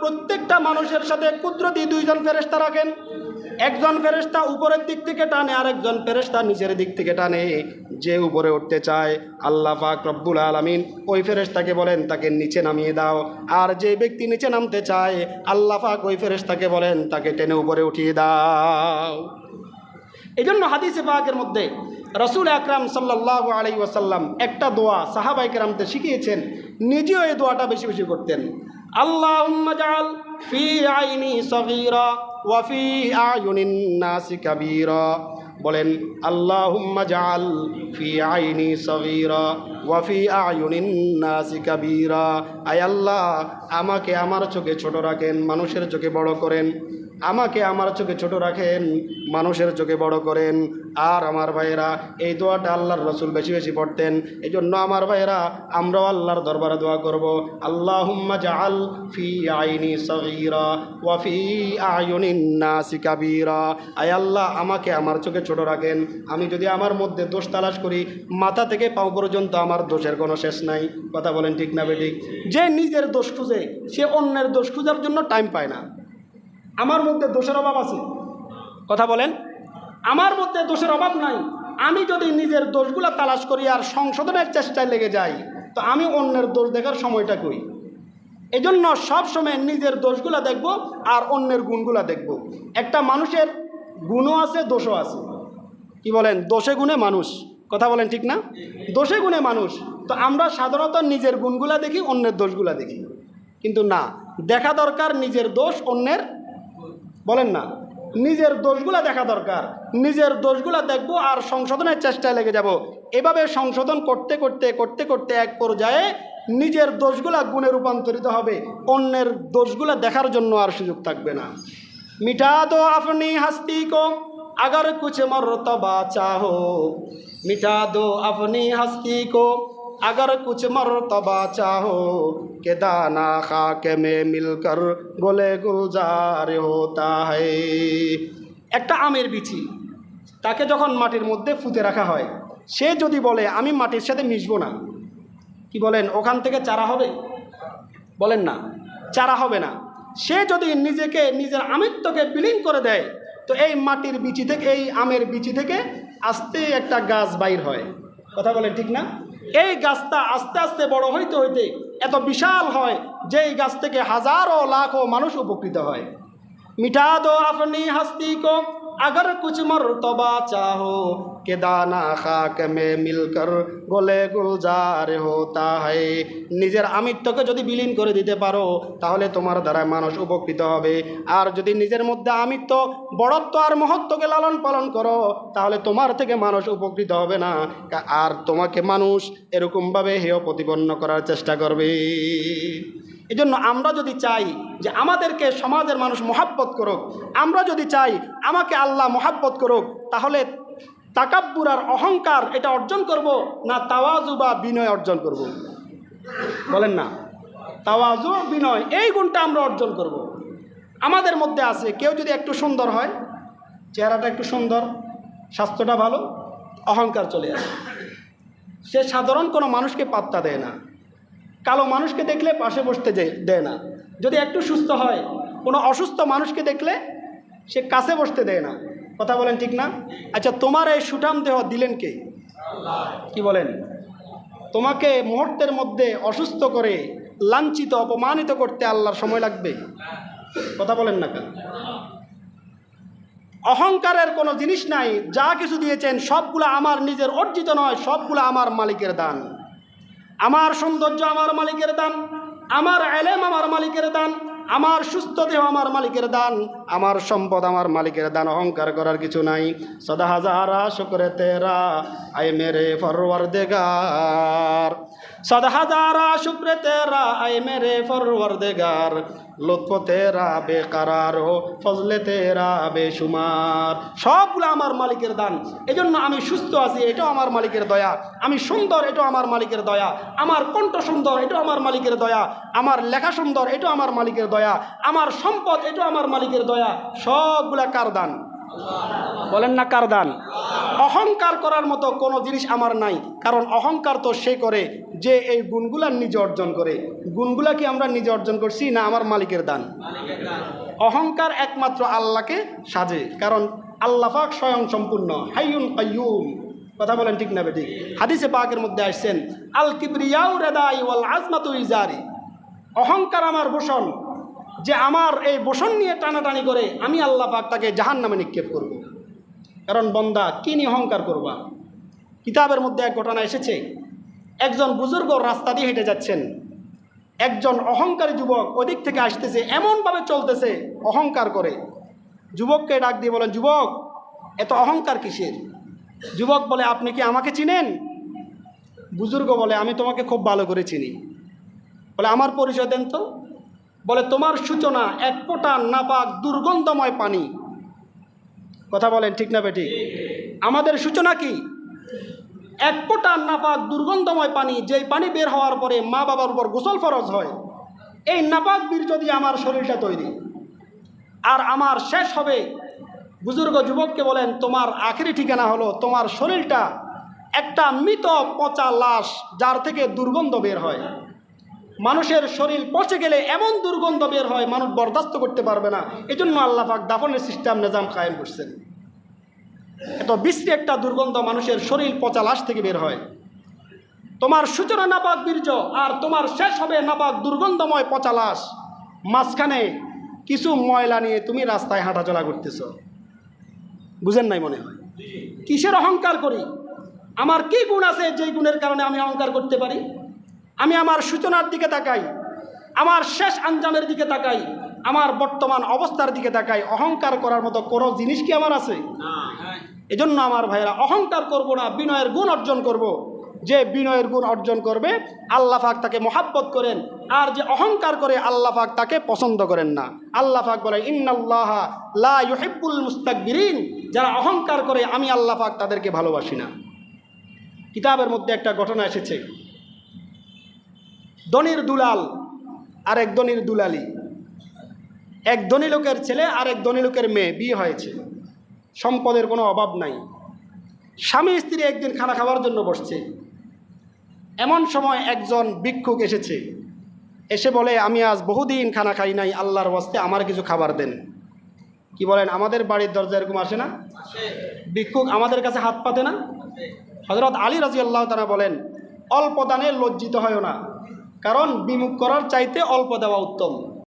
প্রত্যেকটা মানুষের সাথে কুদরতি দুইজন ফেরেশতা রাখেন। একজন ফেরেশতা উপরের দিক থেকে টানে, আর একজন ফেরেশতা নিচের দিক থেকে টানে। যে উপরে উঠতে চায় আল্লাহ পাক রব্বুল আলামিন ওই ফেরেশতাকে বলেন তাকে নিচে নামিয়ে দাও, আর যে ব্যক্তি নিচে নামতে চায় আল্লাহ পাক ওই ফেরেশতাকে বলেন তাকে টেনে উপরে উঠিয়ে দাও। এই জন্য হাদিসে পাকের মধ্যে রাসূল আকরাম সাল্লাল্লাহু আলাইহি ওয়াসাল্লাম একটা দোয়া সাহাবায়ে কেরামদের শিখিয়েছেন, নিজেও এই দোয়াটা বেশি বেশি করতেন। আল্লাহুম্মা জাআল ফি আইনি সগীরা ওয়া ফি আয়ুনিন নাসি কাবীরা। বলেন আল্লাহুম্মা জাআল ফি আইনি সগীরা ওয়া ফি আয়ুনিন নাসি কাবীরা। আয় আল্লাহ, আমাকে আমার চোখে ছোট রাখেন, মানুষের চোখে বড় করেন। আমাকে আমার চোখে ছোট রাখেন, মানুষের চোখে বড় করেন। আর আমার ভাইয়েরা, এই দোয়াটা আল্লাহর রাসূল বেশি বেশি পড়তেন। এই জন্য আমার ভাইয়েরা, আমরাও আল্লাহর দরবারে দোয়া করব, আল্লাহুম্মা জাআল ফি আইনি সগীরা ওয়া ফি আয়ুনিন নাসি কাবীরা। আয় আল্লাহ, আমাকে আমার চোখে ছোট রাখেন। আমি যদি আমার মধ্যে দোষ তালাশ করি, মাথা থেকে পাও পর্যন্ত আমার দোষের কোনো শেষ নাই। কথা বলেন ঠিক না বেঠিক? যে নিজের দোষ খুঁজে সে অন্যের দোষ খোঁজার জন্য টাইম পায় না। আমার মধ্যে দোষের অভাব আছে? কথা বলেন। আমার মধ্যে দোষের অভাব নাই। আমি যদি নিজের দোষগুলা তালাশ করি আর সংশোধনের চেষ্টায় লেগে যাই, তো আমি অন্যের দোষ দেখার সময়টা কই? এই জন্য সবসময় নিজের দোষগুলা দেখব আর অন্যের গুণগুলা দেখব। একটা মানুষের গুণও আছে, দোষও আছে। কি বলেন? দোষে গুণে মানুষ। কথা বলেন ঠিক না? দোষে গুণে মানুষ। তো আমরা সাধারণত নিজের গুণগুলা দেখি, অন্যের দোষগুলা দেখি। কিন্তু না, দেখা দরকার নিজের দোষ, অন্যের বলেন না, নিজের দোষগুলা দেখা দরকার। নিজের দোষগুলা দেখব আর সংশোধনের চেষ্টায় লেগে যাব। এভাবে সংশোধন করতে করতে করতে করতে এক পর্যায়ে নিজের দোষগুলা গুণে রূপান্তরিত হবে, অন্যের দোষগুলা দেখার জন্য আর সুযোগ থাকবে না। মিটা দো আপনি হাস্তি কো अगर कुछ मर्तबा चाहो, मिटा दो अपनी हस्ती को अगर कुछ मर्तबा चाहो, के दाना खाक में मिलकर गोले गुलजार होता है। একটা আমের বিচি, তাকে যখন মাটির মধ্যে পুঁতে রাখা হয়, সে যদি বলে আমি মাটির সাথে মিশবো না, কি বলেন, ওখান থেকে চারা হবে? বলেন না, চারা হবে না। সে যদি নিজেকে, নিজের আমিত্বকে বিলীন করে দেয়, তো এই মাটির বিচি থেকে, এই আমের বিচি থেকে আস্তে একটা গাছ বাইর হয়। কথা বলেন ঠিক না? এই গাছটা আস্তে আস্তে বড় হইতে হইতে এত বিশাল হয় যে এই গাছ থেকে হাজারো লাখো মানুষ উপকৃত হয়। মিটা দো আপনি হাস্তি কো अगर कुछ मर्तबा चाहो, के दाना खाक में मिलकर गोले गुलजार होता है। নিজের আমিত্বকে যদি বিলীন করে দিতে পারো, তাহলে তোমার দ্বারা মানুষ উপকৃত হবে। আর যদি নিজের মধ্যে আমিত্ব, বড়ত্ব আর মহত্বকে লালন পালন করো, তাহলে তোমার থেকে মানুষ উপকৃত হবে না, আর তোমাকে মানুষ এরকমভাবে হেয় প্রতিপন্ন করার চেষ্টা করবে। এই জন্য আমরা যদি চাই যে আমাদেরকে সমাজের মানুষ মহাব্বত করুক, আমরা যদি চাই আমাকে আল্লাহ মহাব্বত করুক, তাহলে তাকাব্বুর আর অহংকার এটা অর্জন করব না তাওয়াজু বা বিনয় অর্জন করব? বলেন না, তাওয়াজু বিনয় এই গুণটা আমরা অর্জন করব। আমাদের মধ্যে আছে, কেউ যদি একটু সুন্দর হয়, চেহারাটা একটু সুন্দর, স্বাস্থ্যটা ভালো, অহংকার চলে আসে। সে সাধারণ কোনো মানুষকে পাত্তা দেয় না, কালো মানুষকে দেখলে পাশে বসতে দেয় না। যদি একটু সুস্থ হয়, কোনো অসুস্থ মানুষকে দেখলে সে কাছে বসতে দেয় না। কথা বলেন ঠিক না? আচ্ছা, তোমার এই সুঠাম দেহ দিলেন কে? কি বলেন? তোমাকে মুহূর্তের মধ্যে অসুস্থ করে লাঞ্ছিত, অপমানিত করতে আল্লাহর সময় লাগবে? কথা বলেন না কেন? অহংকারের কোনো জিনিস নাই। যা কিছু দিয়েছেন সবগুলো আমার নিজের অর্জিত নয়, সবগুলো আমার মালিকের দান। আমার সৌন্দর্য আমার মালিকের দান, আমার ইলম আমার মালিকের দান, আমার সুস্থ দেহ আমার মালিকের দান, আমার সম্পদ আমার মালিকের দান। অহংকার করার কিছু নাই। সদা হাজারা শুকরে তেরা আয় মেরে ফরওয়ারদিগার, সদা হাজারা শুকরে তেরা আয় মেরে ফরওয়ারদিগার, লুৎফ তেরা বেকারার হো ফজলে তেরা বেশুমার। সবগুলো আমার মালিকের দান। এজন্য আমি সুস্থ আছি, এটাও আমার মালিকের দয়া। আমি সুন্দর, এটাও আমার মালিকের দয়া। আমার কণ্ঠ সুন্দর, এটাও আমার মালিকের দয়া। আমার লেখা সুন্দর, এটাও আমার মালিকের দয়া। আমার সম্পদ, এটাও আমার মালিকের দয়া। সবগুলা কার দান? বলেন না কার দান? অহংকার করার মতো কোনো জিনিস আমার নাই, কারণ অহংকার তো সে করে যে এই গুণগুলা নিজে অর্জন করে। গুণগুলা কি আমরা নিজে অর্জন করছি না আমার মালিকের দান? অহংকার একমাত্র আল্লাহকে সাজে, কারণ আল্লাহ পাক স্বয়ং সম্পূর্ণ, হাইয়ুন কাইয়ুম। কথা বলেন ঠিক না বেঠিক? হাদিসে পাকের মধ্যে আসছেন আল কিবরিয়াউ রিদাই ওয়াল আজমাতু ইজারি, অহংকার আমার ভূষণ, যে আমার এই ভূষণ নিয়ে টানাটানি করে আমি আল্লাহ পাক তাকে জাহান্নামে নিক্ষেপ করব। কারণ বন্দা কি নিয়ে অহংকার করবা? কিতাবের মধ্যে এক ঘটনা এসেছে, একজন বুজুর্গ রাস্তা দিয়ে হেঁটে যাচ্ছেন, একজন অহংকারী যুবক ওদিক থেকে আসতেছে, এমনভাবে চলতেছে অহংকার করে। যুবককে ডাক দিয়ে বলেন, যুবক এত অহংকার কিসের? যুবক বলে, আপনি কি আমাকে চিনেন? বুজুর্গ বলে, আমি তোমাকে খুব ভালো করে চিনি। বলে, আমার পরিচয় দেন তো। বলে, তোমার সূচনা এক ফোঁটা নাপাক দুর্গন্ধময় পানি। কথা বলেন ঠিক না বেঠিক? আমাদের সূচনা কি? এক ফোঁটা নাপাক দুর্গন্ধময় পানি, যেই পানি বের হওয়ার পরে মা বাবার উপর গোসল ফরজ হয়। এই নাপাক বীর্য দিয়ে আমার শরীরটা তৈরি, আর আমার শেষ হবে। বুজুর্গ যুবককে বলেন, তোমার আখেরি ঠিকানা হলো তোমার শরীরটা একটা মৃত পচা লাশ, যার থেকে দুর্গন্ধ বের হয়। মানুষের শরীর পচে গেলে এমন দুর্গন্ধ বের হয় মানুষ বরদাস্ত করতে পারবে না। এই জন্য আল্লাহ পাক দাফনের সিস্টেম নিজাম কায়েম করছেন। এত বিশ্রী একটা দুর্গন্ধ মানুষের শরীর পচা লাশ থেকে বের হয়। তোমার সূচনা নাপাক বীর্য, আর তোমার শেষ হবে নাপাক দুর্গন্ধময় পচা লাশ। মাঝখানে কিছু ময়লা নিয়ে তুমি রাস্তায় হাঁটাচলা করতেছ। বুঝেন নাই মনে হয়? কিসের অহংকার করি? আমার কি গুণ আছে যেই গুণের কারণে আমি অহংকার করতে পারি? আমি আমার সূচনার দিকে তাকাই, আমার শেষ আঞ্জামের দিকে তাকাই, আমার বর্তমান অবস্থার দিকে তাকাই। অহংকার করার মতো কোনো জিনিস কি আমার আছে? এজন্য আমার ভাইয়েরা, অহংকার করব না, বিনয়ের গুণ অর্জন করব। যে বিনয়ের গুণ অর্জন করবে আল্লাহ পাক তাকে মহাব্বত করেন, আর যে অহংকার করে আল্লাহ পাক তাকে পছন্দ করেন না। আল্লাহ পাক বলে, ইন্নাল্লাহা লা ইউহিব্বুল মুস্তাকবিরিন, যারা অহংকার করে আমি আল্লাহ পাক তাদেরকে ভালোবাসি না। কিতাবের মধ্যে একটা ঘটনা এসেছে, ধনীর দুলাল আর এক ধনীর দুলালি। এক ধনী লোকের ছেলে আর এক ধনী লোকের মেয়ে বিয়ে হয়েছে, সম্পদের কোনো অভাব নাই। স্বামী স্ত্রী একদিন খানা খাওয়ার জন্য বসছে। এমন সময় একজন ভিক্ষুক এসেছে, এসে বলে, আমি আজ বহুদিন খানা খাই নাই, আল্লাহর ওয়াস্তে আমার কিছু খাবার দেন। কি বলেন? আমাদের বাড়ির দরজা এরকম আসে না? ভিক্ষুক আমাদের কাছে হাত পাতে না? হযরত আলী রাদিয়াল্লাহু তাআলা বলেন, অল্প দানে লজ্জিত হয় না, কারণ বিমুখ করার চাইতে অল্প দেওয়া উত্তম।